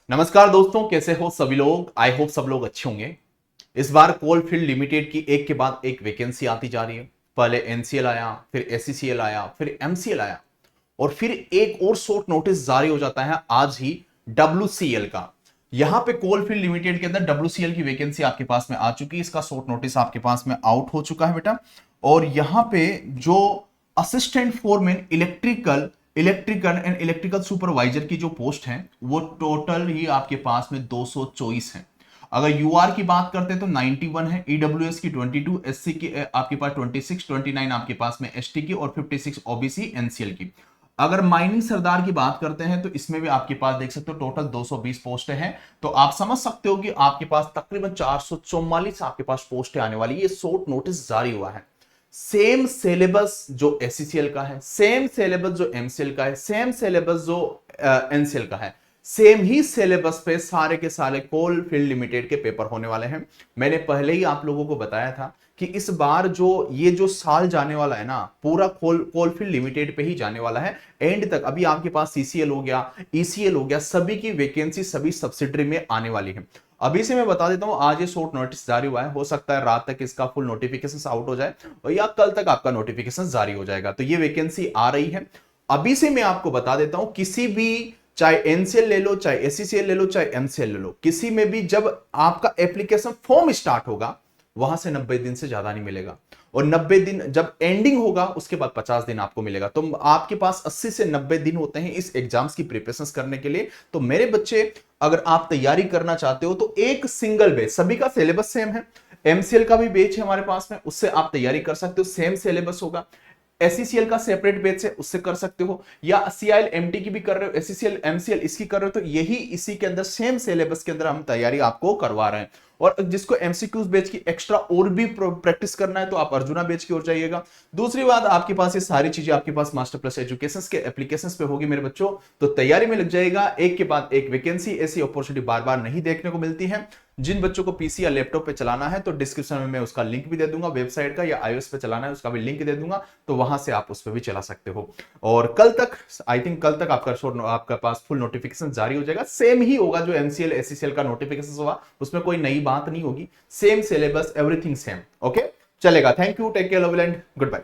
नमस्कार दोस्तों, कैसे हो सभी लोग। आई होप सब लोग अच्छे होंगे। इस बार कोलफील्ड लिमिटेड की एक के बाद एक वैकेंसी आती जा रही है। पहले एनसीएल आया, फिर एससीसीएल आया, फिर एमसीएल आया और फिर एक और शॉर्ट नोटिस जारी हो जाता है आज ही डब्ल्यूसीएल का। यहां पे कोलफील्ड लिमिटेड के अंदर डब्ल्यूसीएल की वैकेंसी आपके पास में आ चुकी है। इसका शॉर्ट नोटिस आपके पास में आउट हो चुका है बेटा। और यहां पे जो assistant foreman electrical and electrical supervisor की जो पोस्ट है वो टोटल ही आपके पास में 224 है। अगर यूआर की बात करते हैं तो 91 है, ईडब्ल्यूएस की 22, एससी की आपके पास 26, 29 आपके पास में एसटी की और 56 ओबीसी एनसीएल की। अगर माइनिंग सरदार की बात करते हैं तो इसमें भी आपके पास देख सकते हो टोटल 220 पोस्टें हैं। तो आप समझ सकते हो कि आपके पास तकरीबन 444 आपके पास पोस्टें आने वाली है। ये शॉर्ट नोटिस जारी हुआ है। सेम सिलेबस जो एससीसीएल का है, सेम सिलेबस जो एमसीएल का है, सेम सिलेबस जो एनसीएल का है, सेम ही सिलेबस पे सारे के सारे कोलफील्ड लिमिटेड के पेपर होने वाले हैं। मैंने पहले ही आप लोगों को बताया था कि इस बार जो साल जाने वाला है ना, पूरा कोलफील्ड लिमिटेड पे ही जाने वाला है एंड तक। अभी आपके पास सीसीएल हो गया, ईसीएल हो गया, सभी की वैकेंसी सभी सब्सिडरी में आने वाली है। अभी से मैं बता देता हूं, आज ये शॉर्ट नोटिस जारी हुआ है। हो सकता है रात तक इसका फुल नोटिफिकेशन आउट हो जाए और या कल तक आपका नोटिफिकेशन जारी हो जाएगा। तो ये वैकेंसी आ रही है। अभी से मैं आपको बता देता हूं, किसी भी चाहे एनसीएल ले लो, चाहे एससीसीएल ले लो, चाहे एमसीएल ले लो, किसी में भी जब आपका एप्लीकेशन फॉर्म स्टार्ट होगा वहां से 90 दिन से ज्यादा नहीं मिलेगा। और 90 दिन जब एंडिंग होगा उसके बाद 50 दिन आपको मिलेगा। तो आपके पास 80 से 90 दिन होते हैं इस एग्जाम्स की प्रिपरेशन करने के लिए। तो मेरे बच्चे, अगर आप तैयारी करना चाहते हो तो एक सिंगल बैच, सभी का सिलेबस सेम है। एमसीएल का भी बैच है हमारे पास में, उससे आप तैयारी कर सकते हो, सेम सिलेबस होगा। एससीसीएल का सेपरेट बैच है, उससे कर सकते हो, या सीआईएल एमटी की भी कर रहे हो, एससीसीएल एमसीएल इसकी कर रहे हो, तो यही इसी के अंदर सेम सिलेबस के अंदर हम तैयारी आपको करवा रहे हैं। और जिसको एमसीक्यूज बैच की एक्स्ट्रा और भी प्रैक्टिस करना है तो आप अर्जुना बैच की ओर जाइएगा। दूसरी बात, आपके पास ये सारी चीजें आपके पास मास्टर प्लस एजुकेशन के एप्लीकेशंस पे होगी मेरे बच्चों। तो तैयारी में लग जाएगा, एक के बाद एक वैकेंसी। ऐसी अपॉर्चुनिटी बार बार नहीं देखने को मिलती है। जिन बच्चों को पीसी या लैपटॉप पे चलाना है तो डिस्क्रिप्शन में मैं उसका लिंक भी दे दूंगा वेबसाइट का, या आईओएस पे चलाना है उसका भी लिंक दे दूंगा, तो वहां से आप उस पर भी चला सकते हो। और कल तक, आई थिंक कल तक आपका पास फुल नोटिफिकेशन जारी हो जाएगा। सेम ही होगा जो एमसीएल एससीसीएल का नोटिफिकेशन हुआ, उसमें कोई नई बात नहीं होगी। Same syllabus, everything same. Okay, चलेगा। Thank you, take care, love you and good bye.